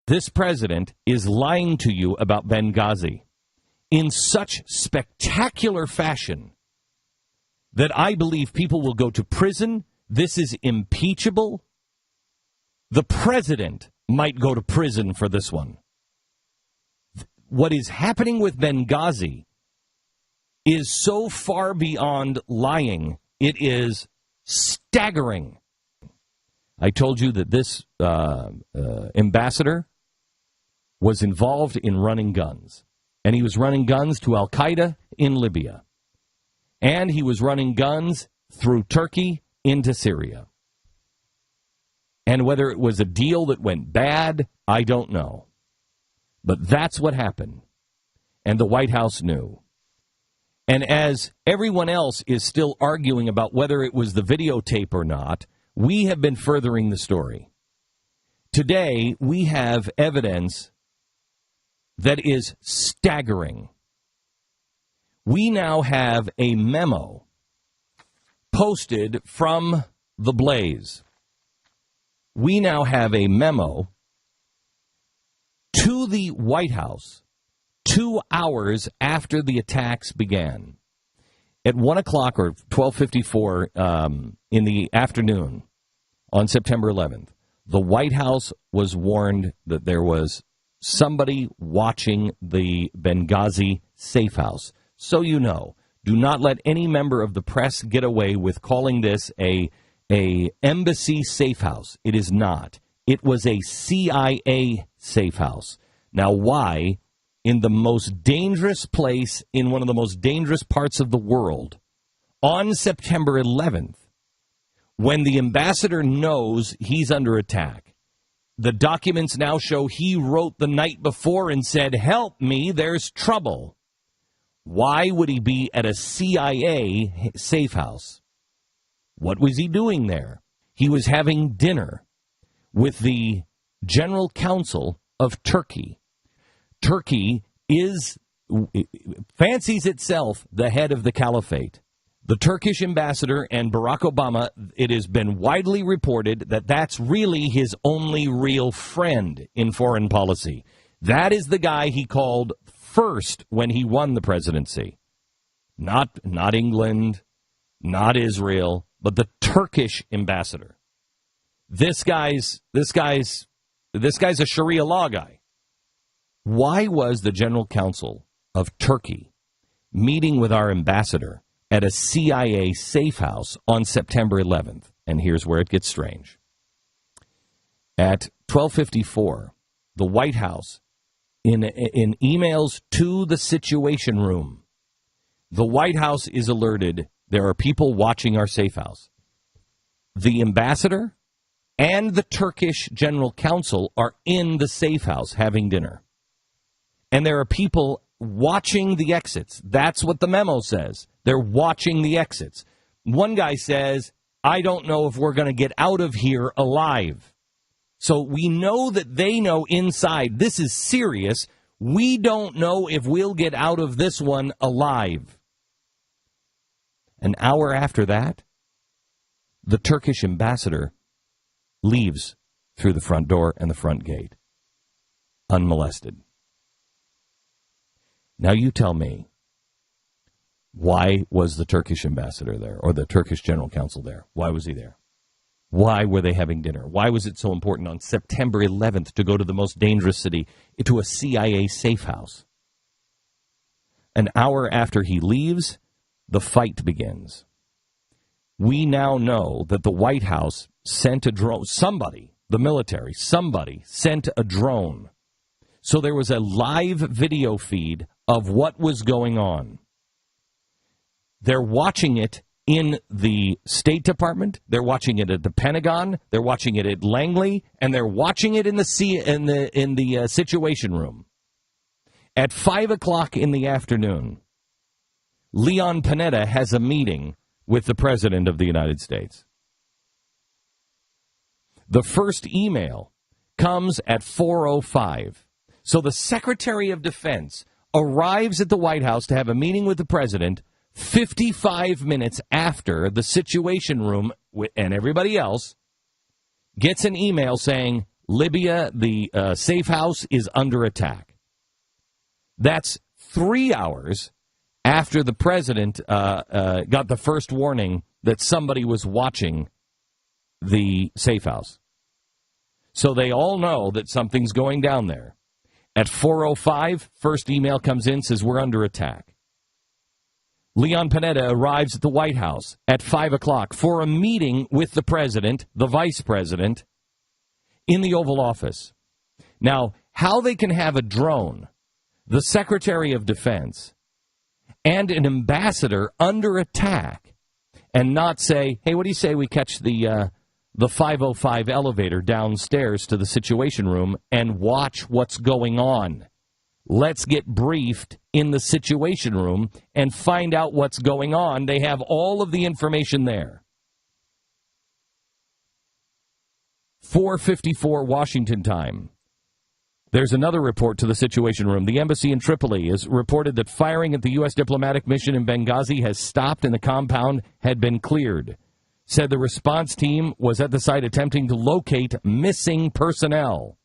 This president is lying to you about Benghazi in such spectacular fashion that I believe people will go to prison. This is impeachable. The president might go to prison for this one. What is happening with Benghazi is so far beyond lying. It is staggering. I told you that this ambassador was involved in running guns. And he was running guns to al-Qaeda in Libya. And he was running guns through Turkey into Syria. And whether it was a deal that went bad, I don't know. But that's what happened. And the White House knew. And as everyone else is still arguing about whether it was the videotape or not, we have been furthering the story. Today, we have evidence that is staggering. We now have a memo posted from the Blaze. We now have a memo to the White House 2 hours after the attacks began. At 1 o'clock or 12:54 in the afternoon on September 11th, the White House was warned that there was somebody watching the Benghazi safe house. So you know, do not let any member of the press get away with calling this a embassy safe house. It is not. It was a CIA safe house. Now, why, in the most dangerous place, in one of the most dangerous parts of the world, on September 11th, when the ambassador knows he's under attack, the documents now show he wrote the night before and said, "Help me, there's trouble." Why would he be at a CIA safe house? What was he doing there? He was having dinner with the General Council of Turkey. Turkey fancies itself the head of the caliphate. The Turkish ambassador and Barack Obama, it has been widely reported that that's really his only real friend in foreign policy. That is the guy he called first when he won the presidency. Not England, not Israel, but the Turkish ambassador. This guy's a Sharia law guy. Why was the General Council of Turkey meeting with our ambassador at a CIA safe house on September 11th? And here's where it gets strange. At 12:54, the White House, in emails to the Situation Room, the White House is alerted there are people watching our safe house. The ambassador and the Turkish General Council are in the safe house having dinner. And there are people watching the exits. That's what the memo says. They're watching the exits. One guy says, "I don't know if we're going to get out of here alive." So we know that they know inside this is serious. We don't know if we'll get out of this one alive. An hour after that, the Turkish ambassador leaves through the front door and the front gate, unmolested. Now you tell me, why was the Turkish ambassador there, or the Turkish General Counsel there? Why was he there? Why were they having dinner? Why was it so important on September 11th to go to the most dangerous city, to a CIA safe house? An hour after he leaves, the fight begins. We now know that the White House sent a drone. Somebody, the military, somebody sent a drone. So there was a live video feed of what was going on. They're watching it in the State Department. They're watching it at the Pentagon. They're watching it at Langley, and they're watching it in the Situation Room. At 5 o'clock in the afternoon, Leon Panetta has a meeting with the President of the United States. The first email comes at 4:05. So the Secretary of Defense arrives at the White House to have a meeting with the President 55 minutes after the Situation Room and everybody else gets an email saying, Libya, the safe house, is under attack. That's 3 hours after the president got the first warning that somebody was watching the safe house. So they all know that something's going down there. At 4:05, first email comes in, says we're under attack. Leon Panetta arrives at the White House at 5 o'clock for a meeting with the president, the vice president, in the Oval Office. Now, how they can have a drone, the Secretary of Defense, and an ambassador under attack and not say, hey, what do you say we catch the 505 elevator downstairs to the Situation Room and watch what's going on? Let's get briefed in the Situation Room and find out what's going on. They have all of the information there. 4:54 Washington time. There's another report to the Situation Room. The embassy in Tripoli has reported that firing at the U.S. diplomatic mission in Benghazi has stopped and the compound had been cleared. Said the response team was at the site attempting to locate missing personnel.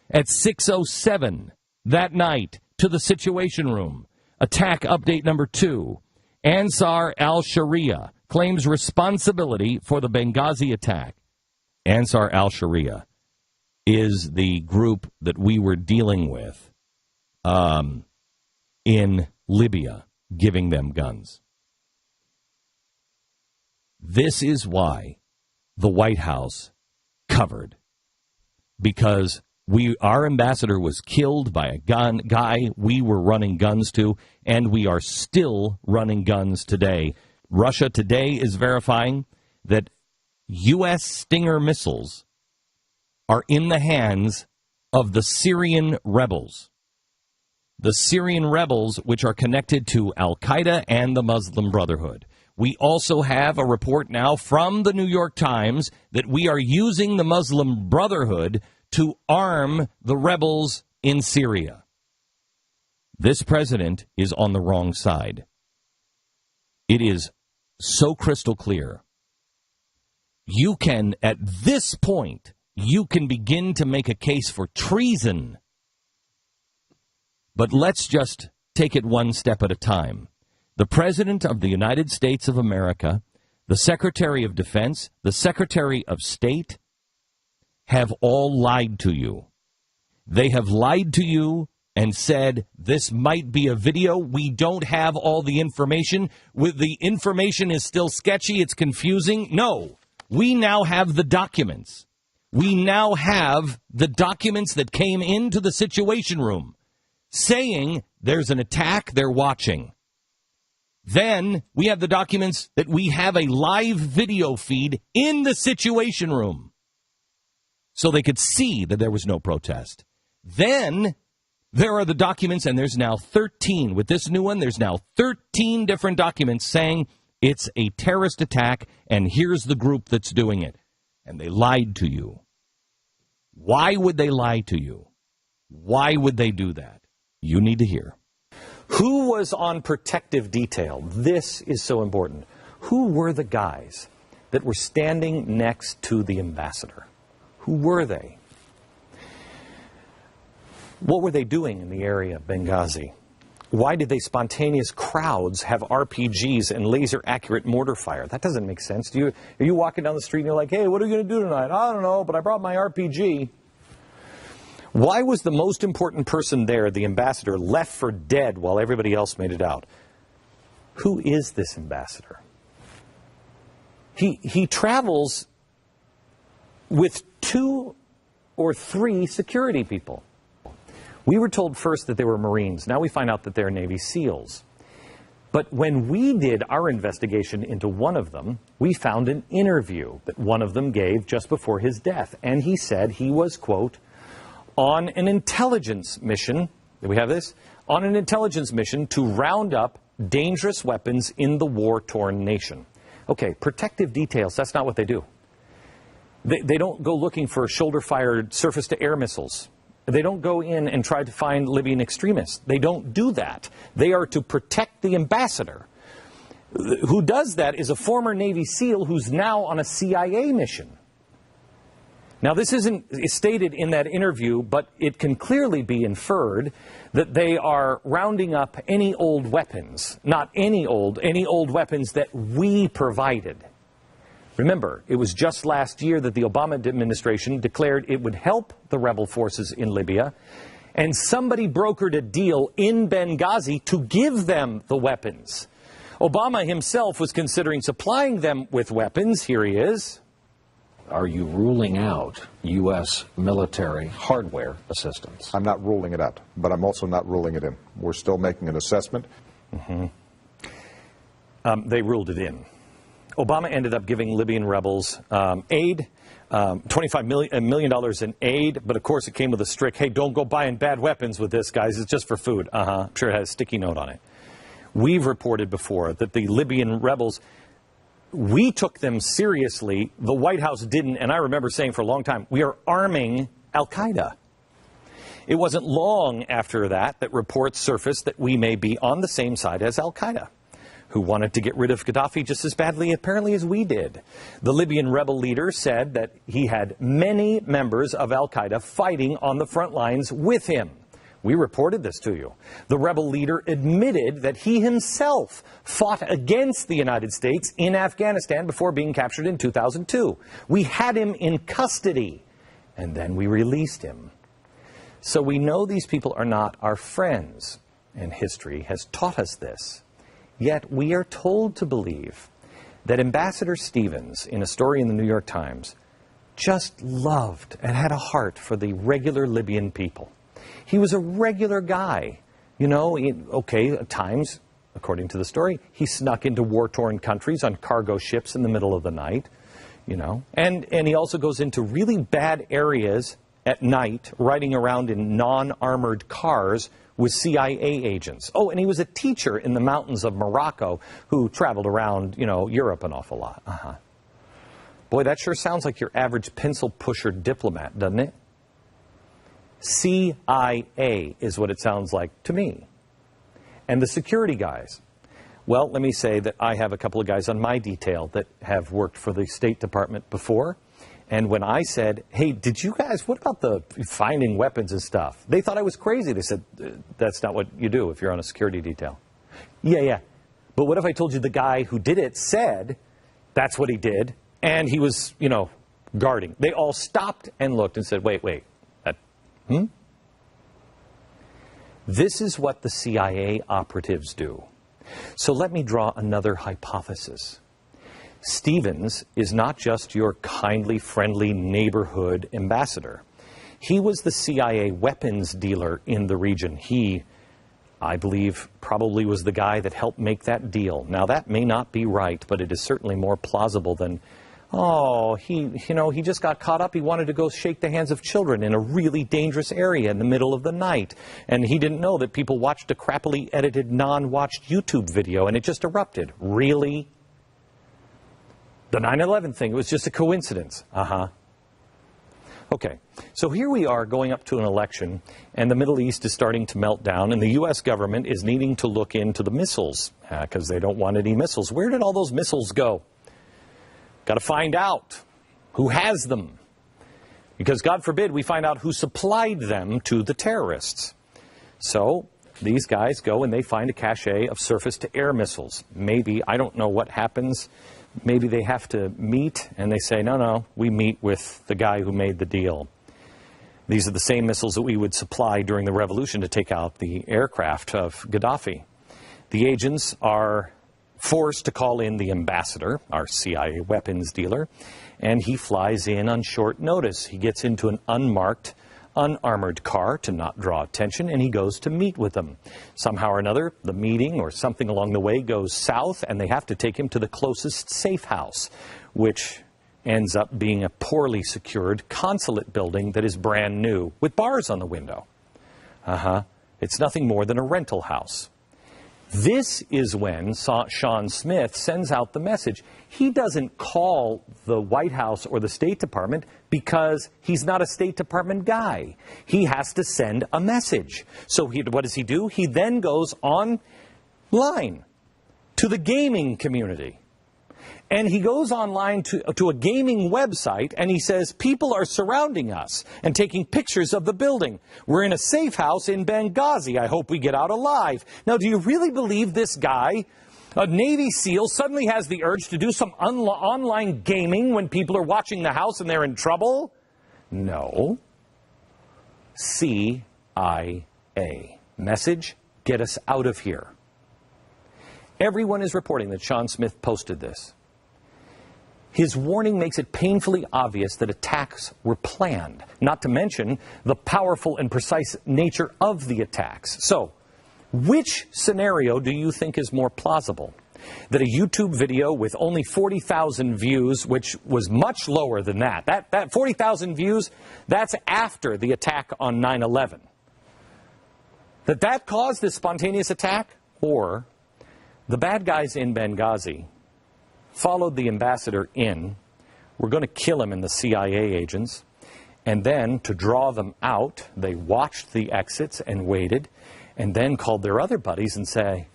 At 6:07 that night, to the Situation Room, attack update number 2. Ansar al-Sharia claims responsibility for the Benghazi attack. Ansar al-Sharia is the group that we were dealing with in Libya, giving them guns. This is why the White House covered, because our ambassador was killed by a guy we were running guns to, and we are still running guns today. Russia today is verifying that U.S. Stinger missiles are in the hands of the Syrian rebels. The Syrian rebels, which are connected to Al-Qaeda and the Muslim Brotherhood. We also have a report now from the New York Times that we are using the Muslim Brotherhood to arm the rebels in Syria. This president is on the wrong side. It is so crystal clear. You can, at this point, you can begin to make a case for treason. But let's just take it one step at a time. The President of the United States of America, the Secretary of Defense, the Secretary of State have all lied to you. They have lied to you and said this might be a video. We don't have all the information. The information is still sketchy. It's confusing. No, we now have the documents. We now have the documents that came into the Situation Room saying there's an attack, they're watching. Then we have the documents that we have a live video feed in the Situation Room so they could see that there was no protest. Then there are the documents, and there's now 13. With this new one, there's now 13 different documents saying it's a terrorist attack, and here's the group that's doing it. And they lied to you. Why would they lie to you? Why would they do that? You need to hear. Who was on protective detail? This is so important. Who were the guys that were standing next to the ambassador? Who were they? What were they doing in the area of Benghazi? Why did they spontaneous crowds have RPGs and laser-accurate mortar fire? That doesn't make sense. Are you walking down the street and you're like, hey, what are we going to do tonight? I don't know, but I brought my RPG. Why was the most important person there, the ambassador, left for dead while everybody else made it out? Who is this ambassador? He travels with 2 or 3 security people. We were told first that they were Marines. Now we find out that they're Navy SEALs. But when we did our investigation into one of them, we found an interview that one of them gave just before his death. And he said he was, quote, on an intelligence mission, do we have this? On an intelligence mission to round up dangerous weapons in the war-torn nation. Okay, protective details, that's not what they do. They don't go looking for shoulder-fired surface-to-air missiles. They don't go in and try to find Libyan extremists. They don't do that. They are to protect the ambassador. Who does that is a former Navy SEAL who's now on a CIA mission. Now, this isn't stated in that interview, but it can clearly be inferred that they are rounding up any old weapons, not any old weapons that we provided. Remember, it was just last year that the Obama administration declared it would help the rebel forces in Libya, and somebody brokered a deal in Benghazi to give them the weapons. Obama himself was considering supplying them with weapons. Here he is. Are you ruling out U.S. military hardware assistance? I'm not ruling it out, but I'm also not ruling it in. We're still making an assessment. They ruled it in. Obama ended up giving Libyan rebels aid, $25 million in aid, but of course it came with a strict, hey, don't go buying bad weapons with this, guys. It's just for food. I'm sure it has a sticky note on it. We've reported before that the Libyan rebels, we took them seriously. The White House didn't, and I remember saying for a long time, we are arming al-Qaeda. It wasn't long after that reports surfaced that we may be on the same side as al-Qaeda, who wanted to get rid of Gaddafi just as badly, apparently, as we did. The Libyan rebel leader said that he had many members of al-Qaeda fighting on the front lines with him. We reported this to you. The rebel leader admitted that he himself fought against the United States in Afghanistan before being captured in 2002. We had him in custody, and then we released him. So we know these people are not our friends, and history has taught us this. Yet we are told to believe that Ambassador Stevens, in a story in the New York Times, just loved and had a heart for the regular Libyan people. He was a regular guy. You know, okay, at times, according to the story, he snuck into war-torn countries on cargo ships in the middle of the night, you know. And he also goes into really bad areas at night, riding around in non-armored cars with CIA agents. Oh, and he was a teacher in the mountains of Morocco who traveled around, you know, Europe an awful lot. Boy, that sure sounds like your average pencil pusher diplomat, doesn't it? CIA is what it sounds like to me. And the security guys. Well, let me say that I have a couple of guys on my detail that have worked for the State Department before. And when I said, hey, did you guys, what about the finding weapons and stuff? They thought I was crazy. They said, that's not what you do if you're on a security detail. Yeah. But what if I told you the guy who did it said that's what he did, and he was, you know, guarding? They all stopped and looked and said, wait. This is what the CIA operatives do. So let me draw another hypothesis. Stevens is not just your kindly, friendly neighborhood ambassador. He was the CIA weapons dealer in the region. He, I believe, probably was the guy that helped make that deal. Now, that may not be right, but it is certainly more plausible than, oh, he just got caught up. He wanted to go shake the hands of children in a really dangerous area in the middle of the night. And he didn't know that people watched a crappily edited, non-watched YouTube video, and it just erupted. Really? The 9/11 thing, it was just a coincidence. Okay, so here we are going up to an election, and the Middle East is starting to melt down, and the U.S. government is needing to look into the missiles, because they don't want any missiles. Where did all those missiles go? Got to find out who has them, because God forbid we find out who supplied them to the terrorists. So these guys go and they find a cache of surface-to-air missiles. Maybe, I don't know what happens. Maybe they have to meet, and they say, no, we meet with the guy who made the deal. These are the same missiles that we would supply during the revolution to take out the aircraft of Gaddafi. The agents are forced to call in the ambassador, our CIA weapons dealer, and he flies in on short notice. He gets into an unmarked, unarmored car to not draw attention, and he goes to meet with them. Somehow or another, the meeting or something along the way goes south, and they have to take him to the closest safe house, which ends up being a poorly secured consulate building that is brand new, with bars on the window. It's nothing more than a rental house. This is when Sean Smith sends out the message. He doesn't call the White House or the State Department because he's not a State Department guy. He has to send a message. So what does he do? He then goes online to the gaming community. And he goes online to a gaming website, and he says, people are surrounding us and taking pictures of the building. We're in a safe house in Benghazi. I hope we get out alive. Now, do you really believe this guy, a Navy SEAL, suddenly has the urge to do some online gaming when people are watching the house and they're in trouble? No. CIA. Message, get us out of here. Everyone is reporting that Sean Smith posted this. His warning makes it painfully obvious that attacks were planned, not to mention the powerful and precise nature of the attacks. So, which scenario do you think is more plausible? That a YouTube video with only 40,000 views, which was much lower than that. That 40,000 views, that's after the attack on 9/11. That caused this spontaneous attack? Or the bad guys in Benghazi followed the ambassador in, were going to kill him and the CIA agents, and then to draw them out, they watched the exits and waited, and then called their other buddies and say,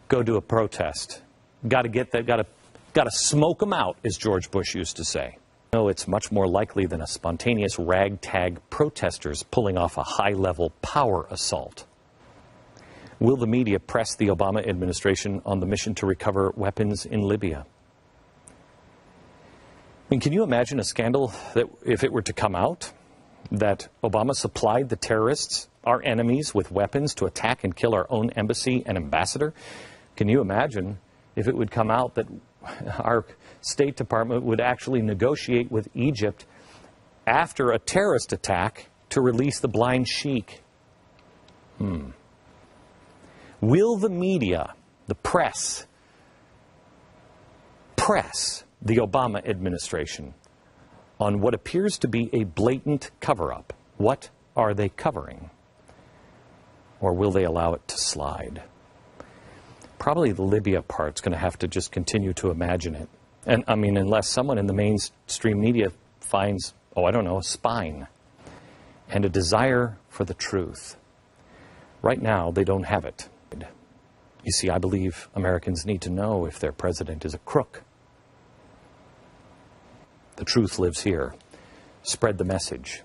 go do a protest. Got to get that, got to smoke them out, as George Bush used to say. No, it's much more likely than a spontaneous ragtag protesters pulling off a high-level power assault. Will the media press the Obama administration on the mission to recover weapons in Libya? I mean, can you imagine a scandal that if it were to come out that Obama supplied the terrorists, our enemies, with weapons to attack and kill our own embassy and ambassador? Can you imagine if it would come out that our State Department would actually negotiate with Egypt after a terrorist attack to release the blind sheik? Will the media, the press the Obama administration on what appears to be a blatant cover-up? What are they covering? Or will they allow it to slide? Probably the Libya part's going to have to just continue to imagine it. And I mean, unless someone in the mainstream media finds, oh, I don't know, a spine and a desire for the truth. Right now, they don't have it. You see, I believe Americans need to know if their president is a crook. The truth lives here. Spread the message.